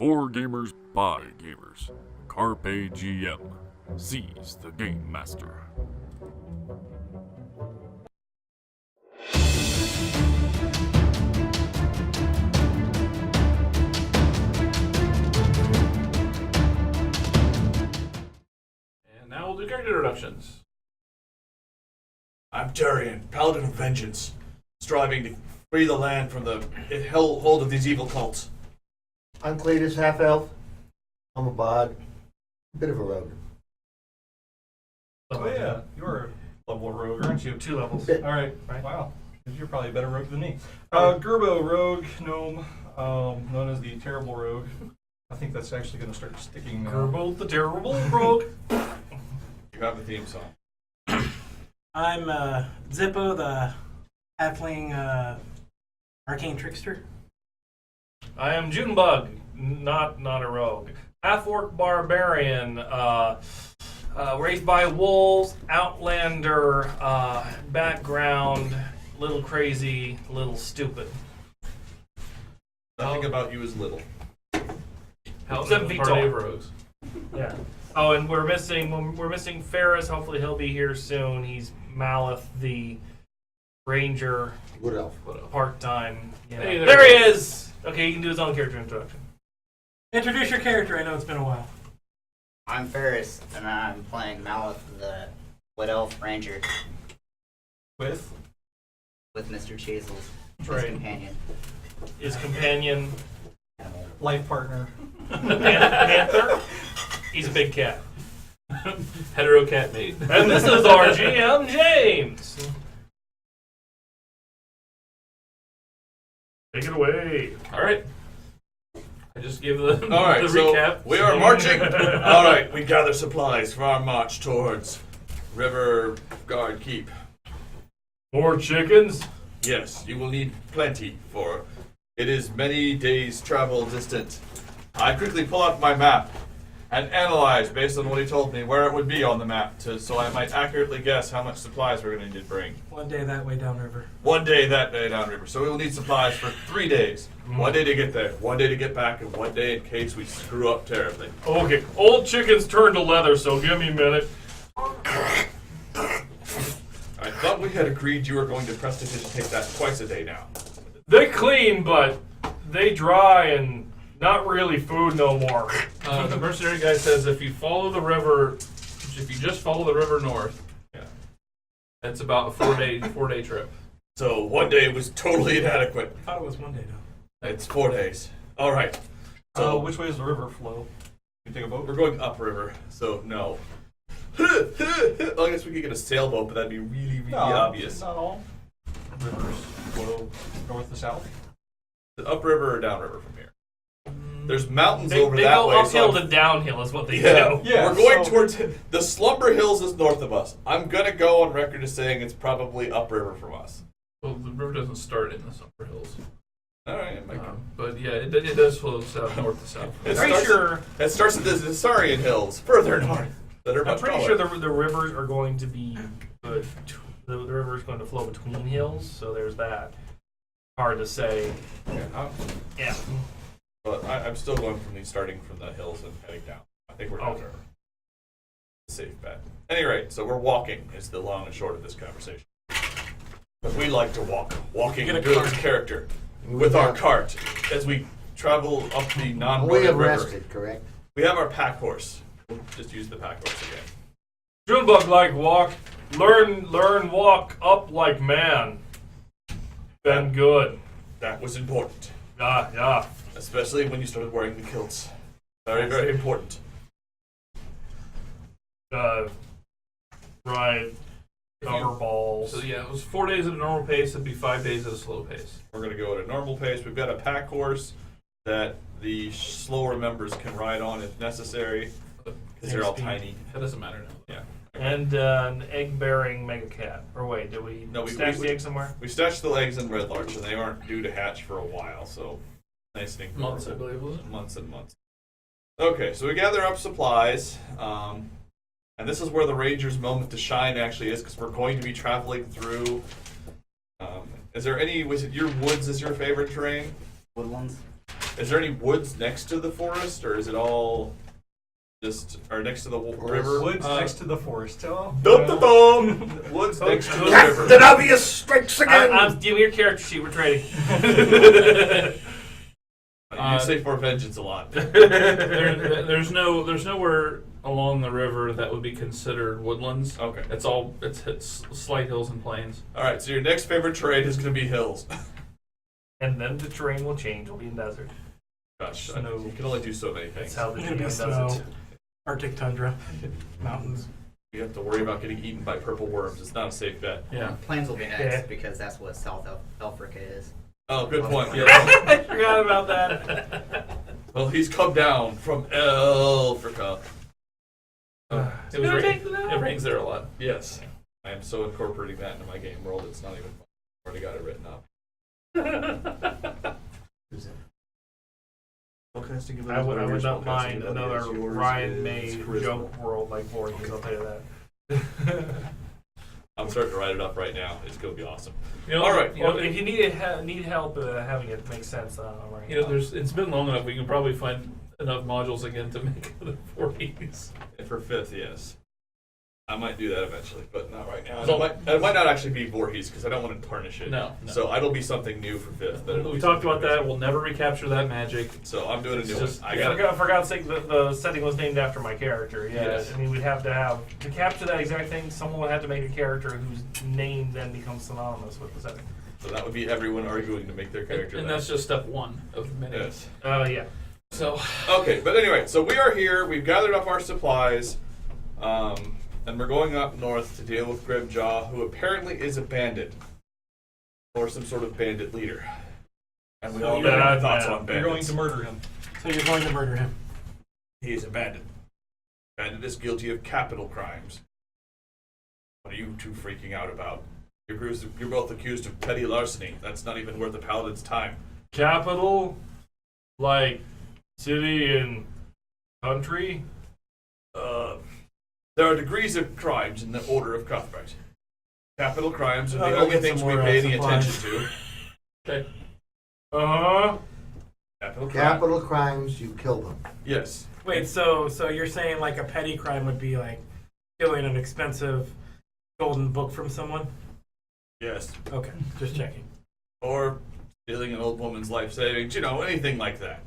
For gamers by gamers. Carpe GM. Seize the Game Master. And now we'll do character introductions. I'm Durian, Paladin of Vengeance, striving to free the land from the hold of these evil cults. I'm Cletus, half-elf. I'm a bard. A bit of a rogue. Oh yeah, you're a level rogue, aren't you? 2 levels. Bit. All right, wow. You're probably a better rogue than me. Gerbo, rogue, gnome, known as the Terrible Rogue. I think that's actually going to start sticking now. Gerbo the Terrible Rogue. You have a theme song. I'm Zippo, the halfling arcane trickster. I am Junebug, not a rogue. Half-orc barbarian, raised by wolves, outlander, background, little crazy, little stupid. Nothing about you is little. Except feet tall. rogues. Yeah. Oh, and we're missing Ferris. Hopefully he'll be here soon. He's Maleth, the ranger, Good elf. part-time. Hey, there he is. Okay, he can do his own character introduction. Introduce your character. I know it's been a while. I'm Ferris, and I'm playing Maleth, the Wood Elf Ranger, With? with Mr. Chasels, his Right. companion. His companion, Life partner. Panther. He's a big cat. Hetero cat mate. And this is our GM, James. Take it away. All right. I just gave the, All right, the so recap. we are marching. All right, we gather supplies for our march towards River Guard Keep. More chickens. Yes, you will need plenty, for it is many days' travel distant. I quickly pull out my map and analyze, based on what he told me, where it would be on the map, so I might accurately guess how much supplies we're going to need to bring. One day that way downriver. One day that day downriver. So we will need supplies for 3 days. 1 day to get there, 1 day to get back, and 1 day in case we screw up terribly. Okay, old chickens turn to leather, so give me a minute. I thought we had agreed you were going to prestidigitate that twice a day now. They clean, but they dry and not really food no more. The mercenary guy says if you follow the river, if you just follow the river north, Yeah. it's about a 4-day trip. So 1 day was totally inadequate. I thought it was one day though. It's 4 days. All right. So Which way does the river flow? You take a boat? we're going upriver, so no. I guess we could get a sailboat, but that'd be really, really obvious. Not all rivers flow north to south. The upriver or downriver from here? There's mountains They over that go way. uphill so to downhill is what they yeah, do. Yeah, we're going so- towards the Slumber Hills is north of us. I'm gonna go on record as saying it's probably upriver from us. Well, the river doesn't start in the upper hills. All right, it might But yeah, it does flow south, north to south. It Pretty starts sure. It starts at the Zissarian Hills, further north. That are I'm much pretty taller. sure the rivers are going to be good. The river is going to flow between hills, so there's that. Hard to say. Yeah. But I'm still going from starting from the hills and heading down. I think we're down Okay. river. Safe bet. At any rate, so we're walking is the long and short of this conversation. But we like to walk. Walking Get a builds cart. character. With our cart as we travel up the We non-running have river. rested, correct? We have our pack horse. We'll just use the pack horse again. Junebug like walk. Learn walk up like man. Been good. That was important. Yeah. Especially when you started wearing the kilts. Very, very important. Right. Cover balls. So yeah, it was 4 days at a normal pace. It'd be 5 days at a slow pace. We're going to go at a normal pace. We've got a pack horse that the slower members can ride on if necessary. Because they're all tiny. That doesn't matter now. Yeah. And an egg-bearing mega cat. Or wait, did we No, we- stash we- the egg somewhere? We stashed the eggs in Red Larch, and they aren't due to hatch for a while, so nice thing. Months, I believe, was it? Months and months. Okay, so we gather up supplies, and this is where the Ranger's moment to shine actually is, because we're going to be traveling through. Is there any? Was it your woods is your favorite terrain? Woodlands. Is there any woods next to the forest, or is it all just or next to the river? Woods next to the forest. Oh, Dum-dum-dum. Woods next to the river. The obvious strikes again! Give me your character sheet. We're trading. You say for vengeance a lot. There's nowhere along the river that would be considered woodlands. Okay. It's slight hills and plains. All right. So your next favorite trade is going to be hills. And then the terrain will change. We'll be in desert. Gosh, Snow. you can only do so many That's things. how the It's gonna be GM snow, does it. Arctic tundra, mountains. You have to worry about getting eaten by purple worms. It's not a safe bet. Yeah. Plains will be next Yeah. because that's what South Africa is. Oh, good point. Yeah. I forgot about that. Well, he's come down from Africa. It rains there a lot. Yes. I am so incorporating that into my game world. It's not even fun. I've already got it written up. What can I stick I would not mind another Ryan May joke world like Voorhees. I'll tell you that. I'm starting to write it up right now. It's going to be awesome. All right. Well, if you need help having it make sense, right. It's been long enough. We can probably find enough modules again to make the 40s. And for 5th, yes. I might do that eventually, but not right now. So- It might not actually be Voorhees because I don't want to tarnish it. No. So it'll be something new for 5th. but it'll We be talked something about that. amazing. We'll never recapture that magic. So I'm doing a new one. just- I got it. For God's sake, the setting was named after my character. Yeah, Yes. I mean, we'd have to capture that exact thing. Someone would have to make a character whose name then becomes synonymous with the setting. So that would be everyone arguing to make their character. And that. that's just step one of many. Yes. Yeah. So, Okay, but anyway, so we are here. We've gathered up our supplies, and we're going up north to deal with Grimjaw, who apparently is a bandit or some sort of bandit leader. And we all know our thoughts on You're going bandits. to murder him. So you're going to murder him. He is a bandit. Bandit is guilty of capital crimes. What are you two freaking out about? You're both accused of petty larceny. That's not even worth a paladin's time. Capital, like city and country. There are degrees of crimes in the order of Cuthbert. Capital crimes are the I'll only get things some we more, pay any supplies. attention to. okay. Capital crime. Capital crimes, you kill them. Yes. Wait, so you're saying like a petty crime would be like stealing an expensive golden book from someone? Yes. Okay, just checking. Or stealing an old woman's life savings. You know, anything like that.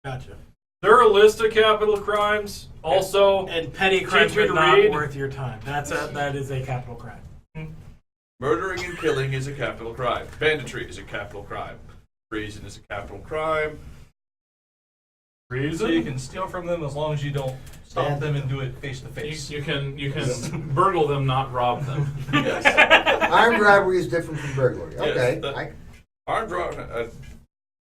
Gotcha. There are a list of capital crimes. Also, And petty crimes me are to not read? worth your time. That is a capital crime. Murdering and killing is a capital crime. Banditry is a capital crime. Treason is a capital crime. So you can steal from them as long as you don't stop them and do it face to face. You can burgle them, not rob them. Yes. Armed robbery is different from burglary. Yes, Okay. that- Armed robbery.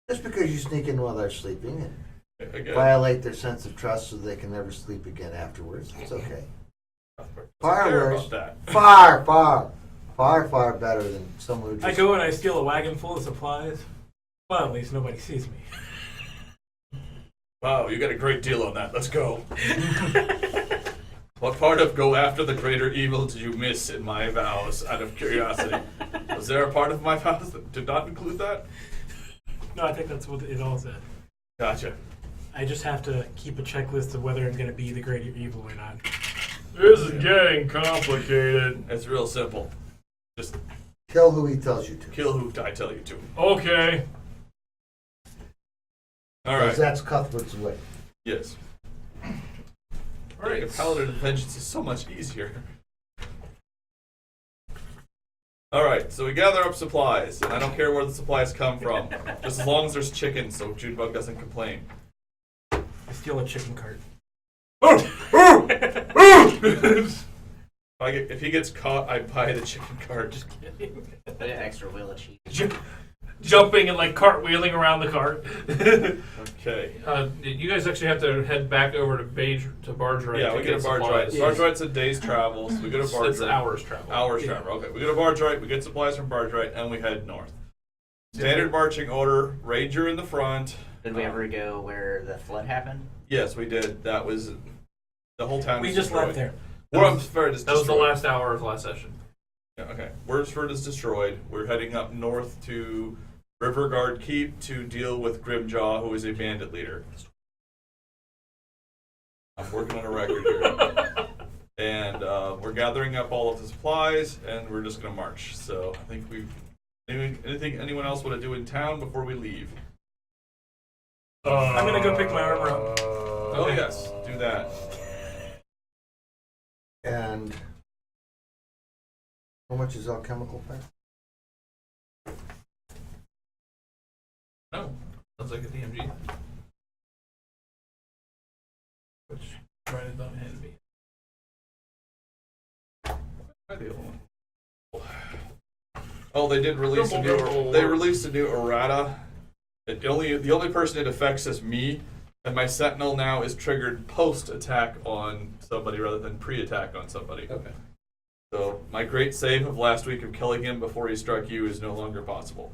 Just because you sneak in while they're sleeping and Again. violate their sense of trust so they can never sleep again afterwards, it's okay. Cuthbert doesn't Far care worse. about that. Far better than someone who just... I go and I steal a wagon full of supplies. Well, at least nobody sees me. Wow, you got a great deal on that. Let's go. What part of go after the greater evil did you miss in my vows, out of curiosity? Was there a part of my vows that did not include that? No, I think that's what it all said. Gotcha. I just have to keep a checklist of whether I'm going to be the greater evil or not. this is getting complicated. It's real simple. Just Kill who he tells you to. kill who I tell you to. Okay. All Because right. that's Cuthbert's way. Yes. All right. A paladin of vengeance is so much easier. All right, so we gather up supplies, and I don't care where the supplies come from, just as long as there's chicken, so Junebug doesn't complain. I steal a chicken cart. If he gets caught, I buy the chicken cart. Just kidding. Put an extra wheel of cheese. Jumping and like cartwheeling around the cart. Okay. You guys actually have to head back over to Barge Ride. Yeah, to we get a barge supplies. ride. Barge ride's a day's travel, so we go to barge It's ride. hours travel. Hours travel. Okay, we go to barge ride. We get supplies from barge ride, and we head north. Standard marching order. Ranger in the front. Did we ever go where the flood happened? Yes, we did. That was the whole town. We is just destroyed. left there. Wormsford is That was the destroyed. last hour of last session. Yeah, okay. Wormsford is destroyed. We're heading up north to Riverguard Keep to deal with Grimjaw, who is a bandit leader. I'm working on a record here. And we're gathering up all of the supplies, and we're just going to march. So I think we've... Anything anyone else want to do in town before we leave? I'm gonna go pick my armor up. Oh yes, do that. And how much is alchemical pack? No, sounds like a DMG. Which Brian don't hand me. Try the other one. Oh, they did release a new. They released a new errata. The only person it affects is me, and my sentinel now is triggered post attack on somebody rather than pre attack on somebody. Okay. So my great save of last week of killing him before he struck you is no longer possible.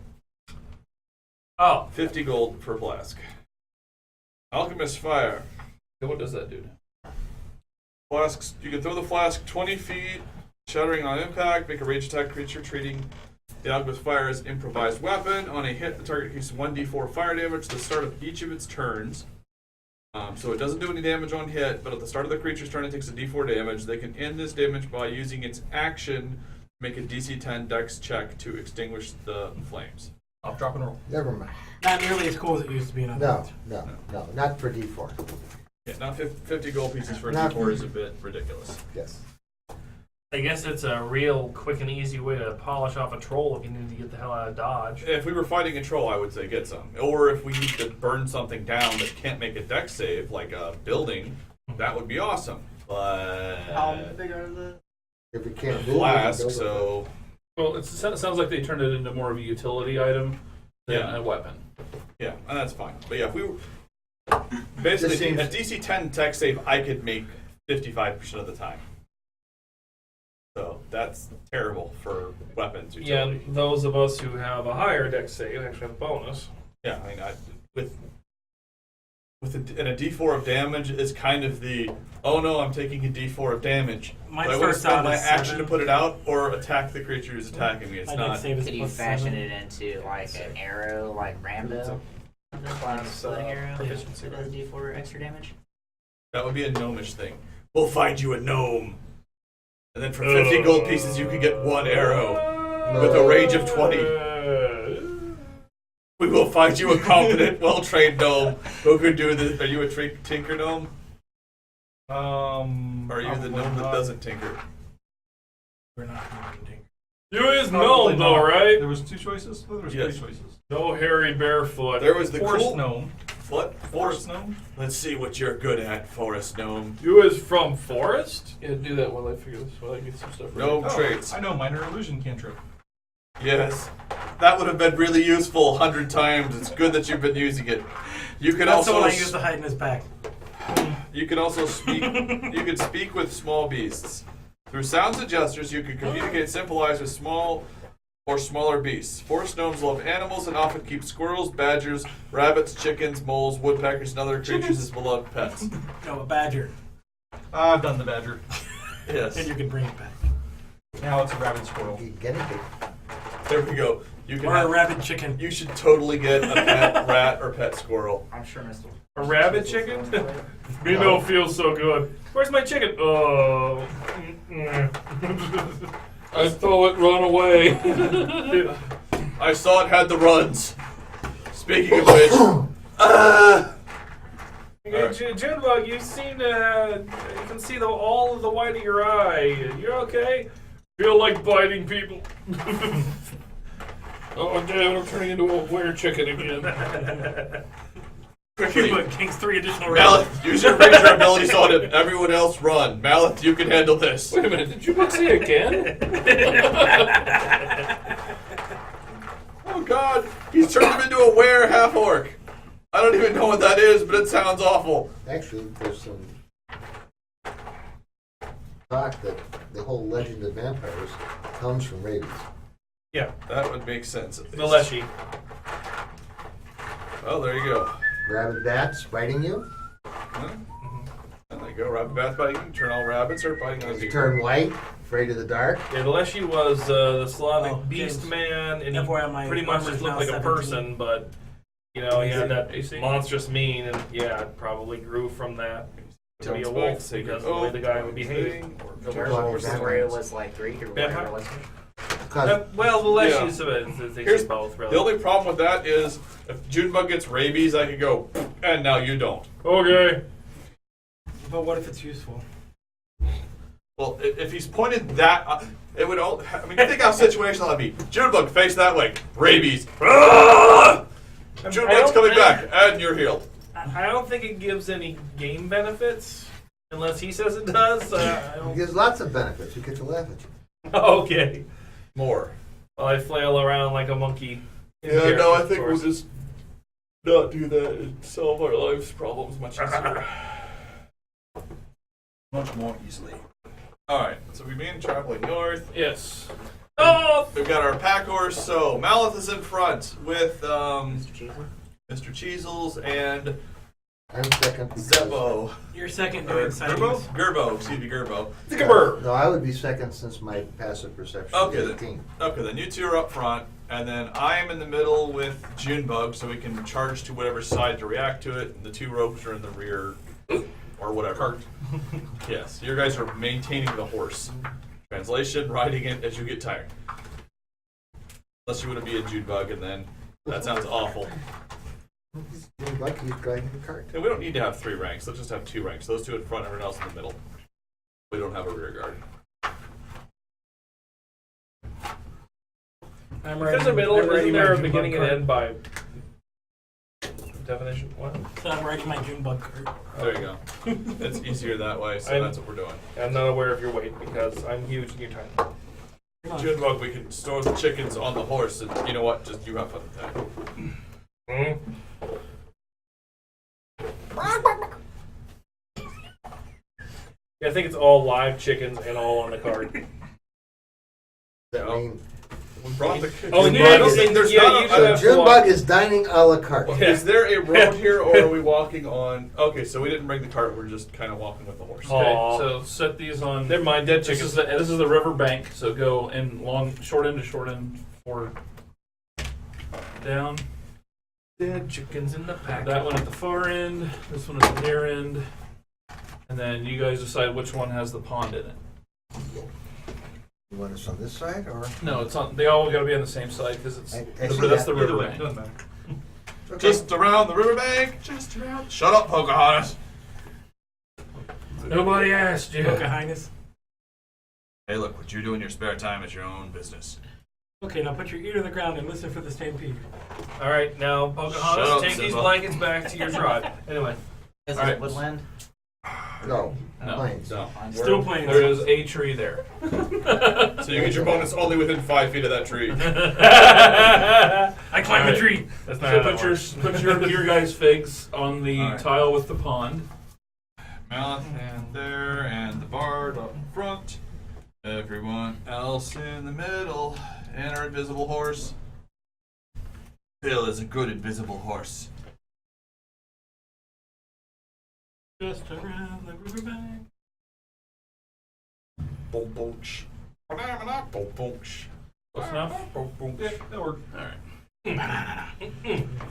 Oh, 50 gold per flask. Alchemist fire. So what does that do? Flasks. You can throw the flask 20 feet, shattering on impact. Make a ranged attack creature treating the alchemist fire as improvised weapon. On a hit, the target takes 1d4 fire damage at the start of each of its turns. So it doesn't do any damage on hit, but at the start of the creature's turn, it takes a d4 damage. They can end this damage by using its action to make a DC 10 Dex check to extinguish the flames. I'll drop and roll. Never mind. not nearly as cool as it used to be. No, not for D4. Yeah, not 50 gold pieces for a Not- d4 is a bit ridiculous. Yes. I guess it's a real quick and easy way to polish off a troll if you need to get the hell out of Dodge. If we were fighting a troll, I would say get some. Or if we need to burn something down that can't make a dex save, like a building, that would be awesome. But How big are the? If we can't move, flask, we can build so Well, it sounds like they turned it into more of a utility item than Yeah. a weapon. yeah, and that's fine. But yeah, if we were basically This seems- a DC 10 dex save, I could make 55% of the time. So that's terrible for weapons Yeah, utility. and those of us who have a higher dex save actually have a bonus. Yeah, I mean, and a D4 of damage is kind of the, oh no, I'm taking a D4 of damage. Mine Do I want to starts spend out my as action 7. to put it out or attack the creature who's attacking me? It's I not. did save Could you fashion it into like an arrow, like Rambo? Like a splitting arrow that does D4 extra damage? That would be a gnomish thing. We'll find you a gnome. And then for 50 gold pieces, you could get one arrow with a range of 20. We will find you a competent, well-trained gnome who could do this. Are you a tinker gnome? Or are you the gnome that doesn't tinker? We're not moving. You is Probably gnome though, not. right? There was 2 choices? Oh, there was Yes. 3 choices. No hairy barefoot. There was the Forest cool... gnome. What? Forest gnome? Let's see what you're good at, forest gnome. You is from Forest? Yeah, do that while I figure this. While I get some stuff. ready. Gnome Oh, traits. I know, minor illusion cantrip. Yes. That would have been really useful 100 times. It's good that you've been using it. You can That's the also... one I used to hide in his back. You can also speak. You can speak with small beasts. Through sounds and gestures, you can communicate, symbolize with small or smaller beasts. Forest gnomes love animals and often keep squirrels, badgers, rabbits, chickens, moles, woodpeckers, and other creatures as beloved pets. No, a badger. I've done the badger. Yes. And you can bring it back. Now it's a rabid squirrel. You get it. There we go. You can Or a have, rabid chicken. you should totally get a pet rat or pet squirrel. I'm sure Mr. A rabbit chicken? Me no feel so good. Where's my chicken? Oh. I saw it run away. I saw it had the runs. Speaking of which, Jindbug, you seem to you can see all of the white of your eye. You're okay? Feel like biting people. Oh damn, I'm turning into a were chicken again. quickly, King's 3 additional rounds. Maleth, use your ranger abilities on him. Everyone else, run. Maleth, you can handle this. Wait a minute, did you say again? Oh God, he's turned him into a were half orc. I don't even know what that is, but it sounds awful. Actually, there's some talk that the whole legend of vampires comes from ravens. Yeah, that would make sense. At least. Maleshi. Oh, there you go. Rabid bats biting you? Huh? I you go. Rabbit bath biting. You can turn all rabbits or biting on zebra. Turn white, afraid of the dark. Yeah, the Leshy was the Slavic Oh, beast James. man, and FYI, my pretty much armor's just looked now like a 17. person, but he had that AC? monstrous mean, and it probably grew from that to be a Don't wolf say because good. of the way the guy would behave. Thing, or George Well, was that where it one's- was like Greek or Vampire? whatever, wasn't it? Cause Well, the Leshy's they Here's say both, really. The only problem with that is if Junebug gets rabies, I can go, and now you don't. Okay. But what if it's useful? Well, if he's pointed that, it would all. I mean, think how situational that'd be. Junebug, face that way. Rabies. Junebug's coming back, and you're healed. I don't think it gives any game benefits, unless he says it does. I it don't... gives lots of benefits. You get to laugh at you. Okay. More. Well, I flail around like a monkey. Yeah, Here, no, I of think we'll course. just not do that and solve our lives' problems much easier. Much more easily. Alright, so we begin traveling north. Yes. Oh! We've got our pack horse, so Malith is in front with Mr. Cheeseman? Mr. Cheezels and I'm second. because- Zeppo. You're second Or doing sightings. Gerbo, excuse me, Gerbo. No, I would be second since my passive perception Okay, is then. 18. Okay, then you two are up front, and then I am in the middle with Junebug, so we can charge to whatever side to react to it, and the two rogues are in the rear, or whatever. Yes, you guys are maintaining the horse. Translation, riding it as you get tired. Unless you want to be a Junebug, and then that sounds awful. You're like he's driving a cart. And we don't need to have 3 ranks, let's just have 2 ranks. Those two in front, everyone else in the middle. We don't have a rear guard. I'm Because the middle, I'm writing isn't my there a Junebug beginning and card. end by definition? What? So I'm writing my Junebug card. There you go. It's easier that way, so I'm- that's what we're doing. I'm not aware of your weight because I'm huge and you're tiny. Come on. Junebug, we can store the chickens on the horse, and you know what? Just you have fun with that. Hmm? Yeah, I think it's all live chickens and all on the card. That mean, We brought the. Oh, Junebug yeah, I don't is- think there's yeah, not you a- should so have Junebug is dining a la carte. Okay. Is there a road here, or are we walking on? Okay, so we didn't bring the cart. We're just kind of walking with the horse. Oh. Okay, Aw. so set these on. Never mind, dead This chickens. is the river bank, so go in short end to short end forward. Down. Dead chickens in the pack. That one at the far end, this one at the near end, and then you guys decide which one has the pond in it. You want us on this side or? No, it's on. They all got to be on the same side because it's I the, see that's that. the Either river way, bank. doesn't matter. Okay. Just around the riverbank. Just around. Shut up, Pocahontas. Nobody asked you. Okay, Highness. Hey, look, what you do in your spare time is your own business. Okay, now put your ear to the ground and listen for the stampede. All right, now Shut Pocahontas, up, take these Simba. blankets back to your tribe. Anyway, Is All it right. woodland? No, No. planes. So, Still playing. There is a tree there. so you get your bonus only within 5 feet of that tree. I climbed Alright. a tree. that's not So how that put works. your guys' figs on the Alright. tile with the pond. Mouth and there, and the bard up in front. Everyone else in the middle, and our invisible horse. Bill is a good invisible horse. Just around the riverbank. Boom, boonch. Ba-da-ba-da, boom, boonch. Close enough? Boom, boonch. Yeah, that worked. Alright.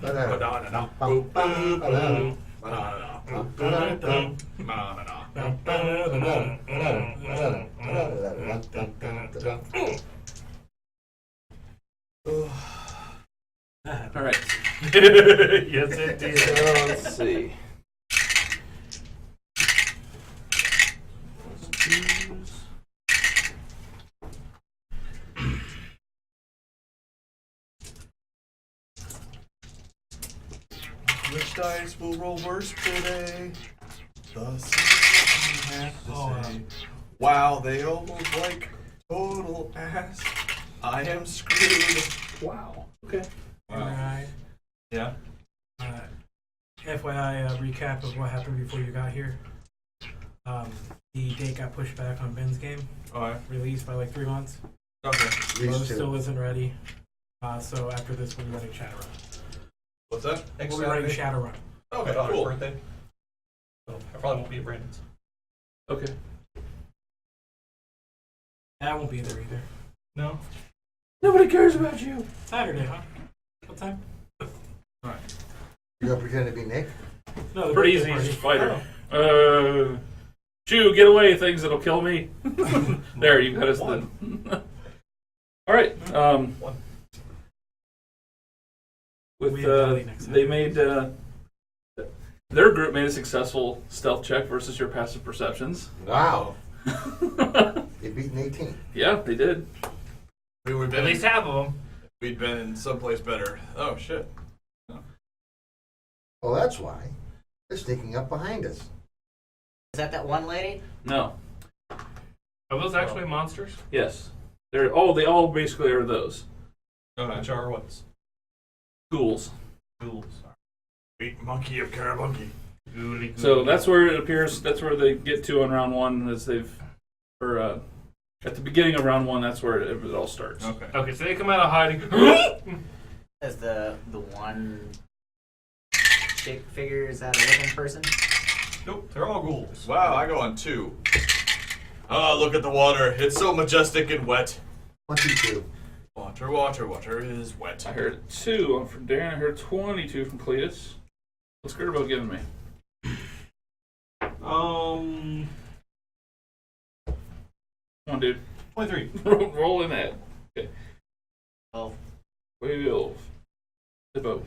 Ba-da-da-da, Bum, boop, bum, boop, ba-da. boop. Ba-da-da-da, boop, Ba-da-da-dum. ba-da-da. Alright. Yes, it did. So let's see. Which dice will roll worse today? Thus I have to Oh, say. Wow, they almost like total ass. I am screwed. Wow. Okay. Alright. Yeah. FYI, recap of what happened before you got here. The date got pushed back on Ben's game, Alright. released by like 3 months. Okay. Rose These still two. isn't ready. So after this, we'll be running Shadowrun. What's that? We'll be running Shadowrun. Okay, My daughter's cool. birthday. So I probably won't be at Brandon's. Okay. I won't be there either. No? Nobody cares about you. Saturday, huh? What time? You gonna pretend to be Nick? No, the Pretty birthday easy, he's party. just fighter. Chew, get away, things that'll kill me. There, you got us then. All right. With We have Ellie next they time. made their group made a successful stealth check versus your passive perceptions. Wow. They beat an 18. Yeah, they did. We would At least half of them. we'd been in someplace better. Oh shit. Well, that's why. They're sneaking up behind us. Is that one lady? No. Are those actually monsters? Yes. They all basically are those Which are what? ghouls. Ghouls. Sweet monkey of Carabunky. So that's where it appears. That's where they get to on round one, as they've, or at the beginning of round one. That's where it all starts. Okay. Okay, so they come out of hiding. Is the one chick figure, is that a living person? Nope, they're all ghouls. Wow, I go on 2. Oh, look at the water. It's so majestic and wet. 22. Water, water, water is wet. I heard 2 from Darren. I heard 22 from Cletus. What's Gerbo giving me? Come on, dude. 23. Roll in that. Okay. 12. 12. Hippo.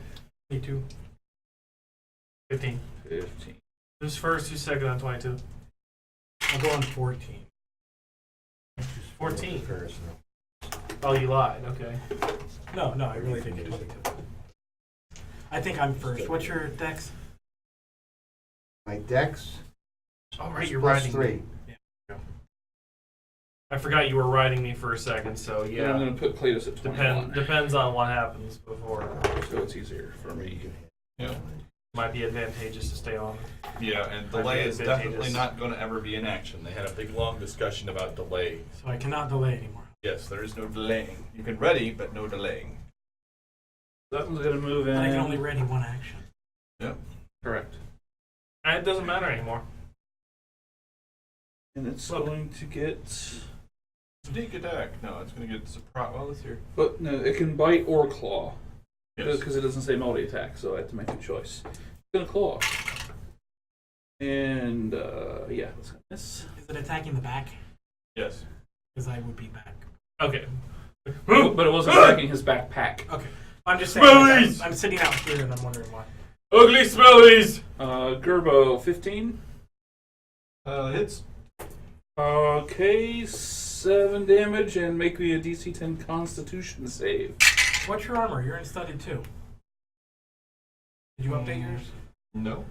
22. 15. 15. Who's first? Who's second on 22? I'll go on 14. 14. First, no. Oh, you lied. Okay. No, I really didn't get 22. I think I'm first. What's your dex? My dex All right, you're plus riding 3. me. I forgot you were riding me for a second, so Yeah, I'm yeah. going to put Cletus at 21. Depends on what happens before. So it's easier for me. Yeah. Might be advantageous to stay on. Yeah, and Might be delay is advantageous. definitely not going to ever be in action. They had a big long discussion about delay. So I cannot delay anymore. Yes, there is no delaying. You can ready, but no delaying. That one's going to move in. But I can only ready one action. Yeah. Correct. And it doesn't matter anymore. And it's going to get. Sneak attack. No, it's going to get surprise. Well, let's hear. But no, it can bite or claw. Yes. Because it doesn't say multi attack, so I have to make a choice. It's going to claw. And, yeah, it's going to miss. Is it attacking the back? Yes. Because I would be back. Okay. But it wasn't attacking his backpack. Okay. I'm just saying. Like, Smellies! I'm sitting out here and I'm wondering why. Ugly smellies! Gerbo, 15. Hits. Okay, 7 damage, and make me a DC 10 Constitution save. What's your armor? You're in studded too. Did you update yours? No.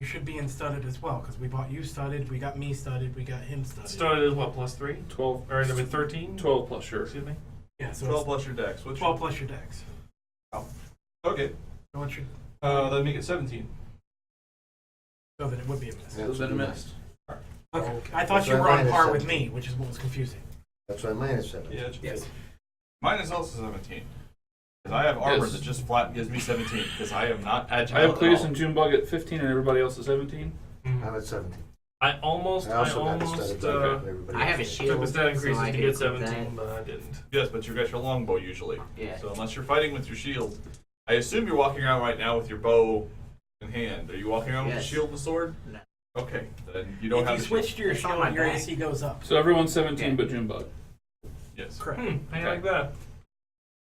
You should be in studded as well, because we bought you studded, we got me studded, we got him studded. Started at what, plus 3? 12. Or number 13? 12 plus, sure. Excuse me? Yeah, so 12 it's plus your dex. What's 12 plus your dex. Okay. So what's your... That'd make it 17. So then it would be a miss. Yeah. So then it missed. Okay. I thought So you were mine on is par with 17. me, which is what was confusing. That's why mine is 7. Yeah. Yes. Mine is also 17. Because I have armor Yes. that just flat gives me 17. Because I am not agile. I have at Cletus all. and Junebug at 15, and everybody else at 17. I'm at 17. I almost I also got the studded uh, like everybody I have a else. shield. took the stat increases so I to can get equip 17, that. but I didn't. Yes, but you got your longbow usually. Yeah. So unless you're fighting with your shield, I assume you're walking around right now with your bow in hand. Are you walking around with Yes. a shield and a sword? No. Okay, then you don't If have you a switch shield. to your It's on shield, my your back. AC goes up. So everyone's 17 but Junebug. Yes. Correct. How you like that?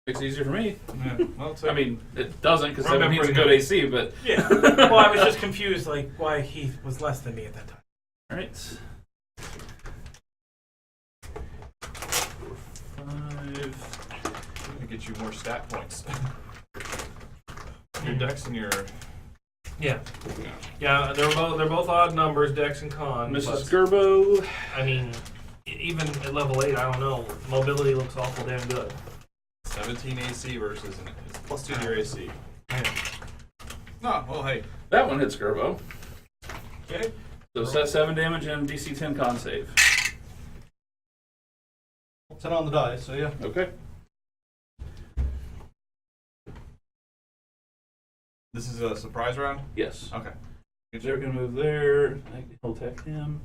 Makes it easier for me. Yeah. Well, it's I mean, it doesn't, because Remember 17 is a now. good AC, but. Yeah. Well, I was just confused, like, why he was less than me at that time. Alright. 5. I'm gonna get you more stat points. Hmm. Your dex and your. Yeah. Yeah, they're both odd numbers, Dex and Con. Mrs. but, Gerbo. I mean, even at level 8, I don't know. Mobility looks awful damn good. 17 AC versus it's plus 2 to your AC. No, well, hey. That one hits Gerbo. Okay. So set 7 damage and DC 10 con save. 10 on the die, so yeah. Okay. This is a surprise round? Yes. Okay. They're gonna move there. He'll attack him.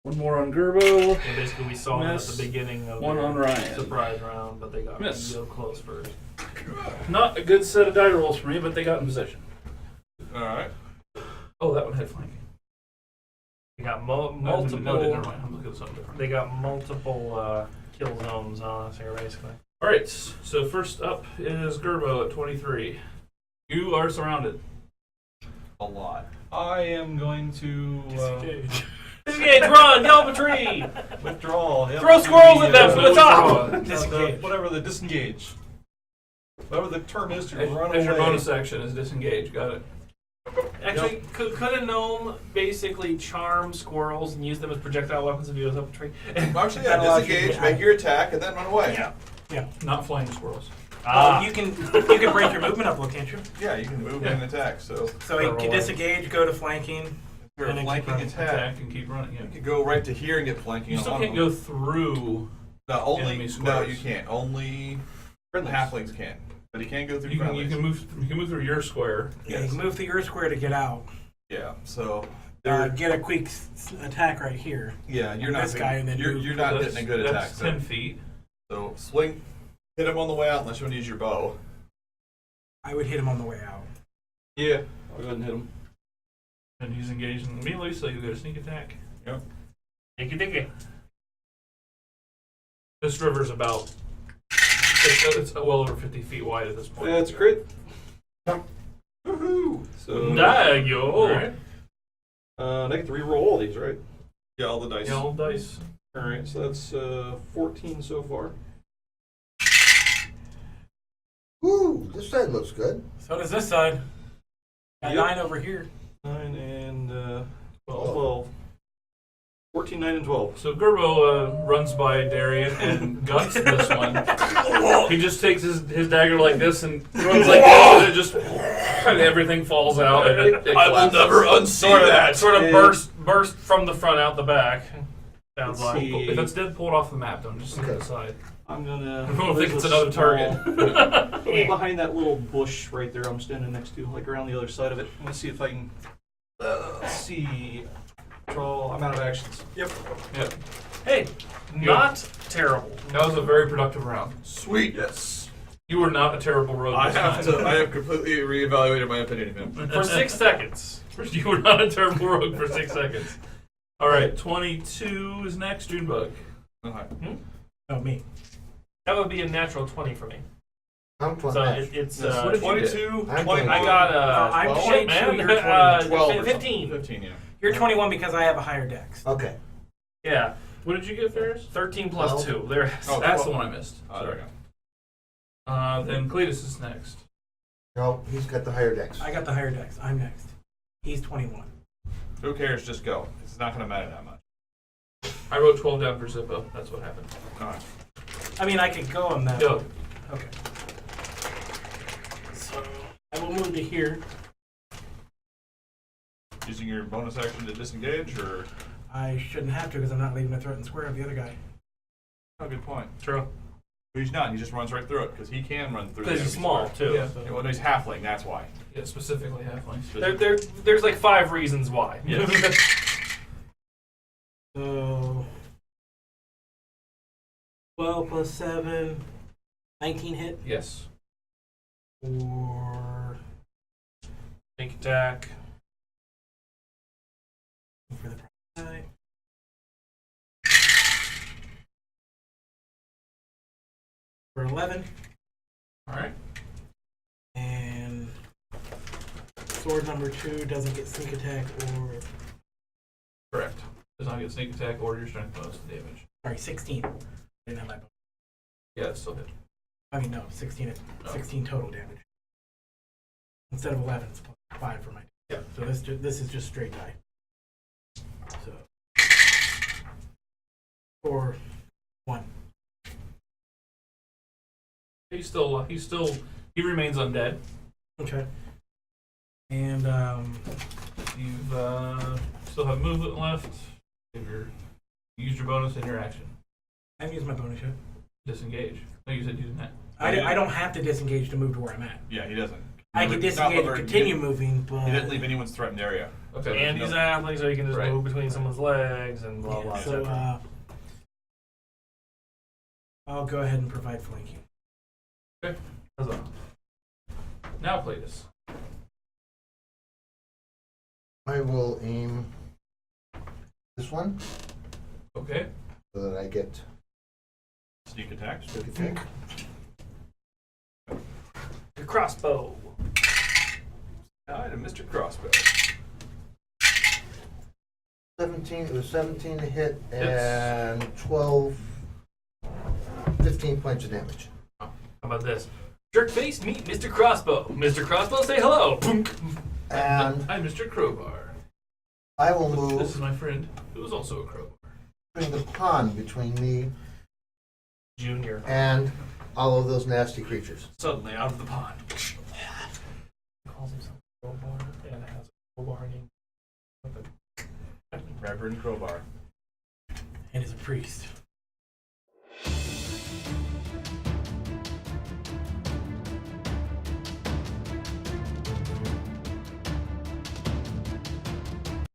One more on Gerbo. And basically, we saw them at Miss. the beginning of One their on Ryan. surprise round, but they got Miss. real close first. Not a good set of die rolls for me, but they got in possession. All right. Oh, that one had flanking. They got Multiple. No, multiple. never mind. I'm looking at something different. They got multiple kill zones on us here, basically. All right. So first up is Gerbo at 23. You are surrounded. A lot. I am going to Disengage, run, get off a tree! withdraw. Yep. Throw squirrels at them from the top! Disengage. Whatever the disengage. Whatever the term is to run As away. your bonus action is disengage. Got it. Actually, could a gnome basically charm squirrels and use them as projectile weapons if he was up a tree? Actually, That allows you to disengage, get make out. your attack, and then run away. Yeah. Not flying squirrels. Ah. You can break your movement up, though, can't you? Yeah, you can move and attack. So So you can disengage, go to flanking. for And a then flanking keep running. attack, Attack and keep running. Yeah. you could go right to here and get flanking. You on still one can't of go them. through. No, only enemy no, squares. you can't. Only halflings can, but he can't go through You can friendlies. move through your square. Yeah, you can move through your square to get out. Yeah, so there- Get a quick attack right here. yeah, you're not this guy and then you're, move. you're not That's- getting a good attack. That's So, 10 feet. so swing, hit him on the way out unless you want to use your bow. I would hit him on the way out. Yeah. I'll go ahead and hit him. And he's engaged in melee, so you get a sneak attack. Yep. Dinky dinky. This river's about. It's well over 50 feet wide at this point. That's a crit. Woohoo! So Dago. Alright. I get to re-roll all these, right? Yeah, all the dice. Yellow dice. All right, so that's 14 so far. Ooh, this side looks good. So does this side. Got Yep. 9 over here. 9 and 12. 14, 9, and 12. So Gerbo runs by Darian and guts this one. He just takes his dagger like this and runs like this, and it just and everything falls out. And it I will collapses. never unsee that. Sort of Yeah. burst from the front out the back. Sounds Let's like. see. If it's dead, pull it off the map. Don't just sit Okay. aside. I'm gonna. I don't think there's it's a another small- target. Put me behind that little bush right there I'm standing next to, like around the other side of it. Let's see if I can. Let's see. Draw. I'm out of actions. Yep. Yep. Hey, not terrible. That was a very productive round. Sweet. Yes. You were not a terrible rogue. I this have time. I have completely reevaluated my opinion of him. For 6 seconds. You were not a terrible rogue for 6 seconds. All right, 22 is next. Junebug. Okay. Oh, me. That would be a natural 20 for me. I'm So fine. it's What did you 22. I'm 21. I got I'm 12, 22, man. you're 20. 12 or something. 15. 15, yeah. You're 21 because I have a higher dex. Okay. Yeah. What did you get, Ferris? 13 plus 12. 2. There. Oh, That's 12. the one I missed. Oh, there we go. Then Cletus is next. No, he's got the higher decks. I got the higher dex. I'm next. He's 21. Who cares? Just go. It's not going to matter that much. I wrote 12 down for Zippo. That's what happened. All right. I mean, I could go on that. Go. Okay. So I will move to here. Using your bonus action to disengage, or I shouldn't have to because I'm not leaving a threatened square of the other guy. oh, good point. True. But he's not. He just runs right through it because he can run through. Because the he's enemy small, square. too. Yeah. so. Yeah, well, he's halfling. That's why. Yeah, specifically halfling. There's like 5 reasons why. Yeah. So 12 plus 7, 19 hit. Yes. Or Sneak attack. for the side. For 11. All right. And sword number 2 doesn't get sneak attack or Correct. Does not get sneak attack or your strength bonus to damage. sorry, 16. I didn't have my bonus. Yeah, it's still hit. I mean no, 16 total damage. Instead of 11, it's plus 5 for my. Yeah. So this is just straight die. So 4, 1. He remains undead. Okay. And You've still have movement left. You used your bonus in your action. I haven't used my bonus yet. Disengage. No, you said you didn't have. I don't have to disengage to move to where I'm at. Yeah, he doesn't. I could Not disengage and over- continue he moving, but He didn't leave anyone's threatened area. Okay. And he's an halfling, so he can just Right. move between someone's legs and blah yeah, blah. so etc. I'll go ahead and provide flanking. Huzzah. Now, Cletus. I will aim this one Okay. so that I get Sneak attacks. sneak attack. The crossbow. Died of Mr. Crossbow. 17, it was 17 to hit Hits. and 15 points of damage. How about this? Jerk face, meet Mr. Crossbow. Mr. Crossbow, say hello. Boom. And I'm Mr. Crowbar. I will This move, is my friend, who is also a crowbar. putting the pond between me Junior. and all of those nasty creatures. Suddenly out of the pond. Calls himself Crowbar and has a crowbar name. Reverend Crowbar. And is a priest.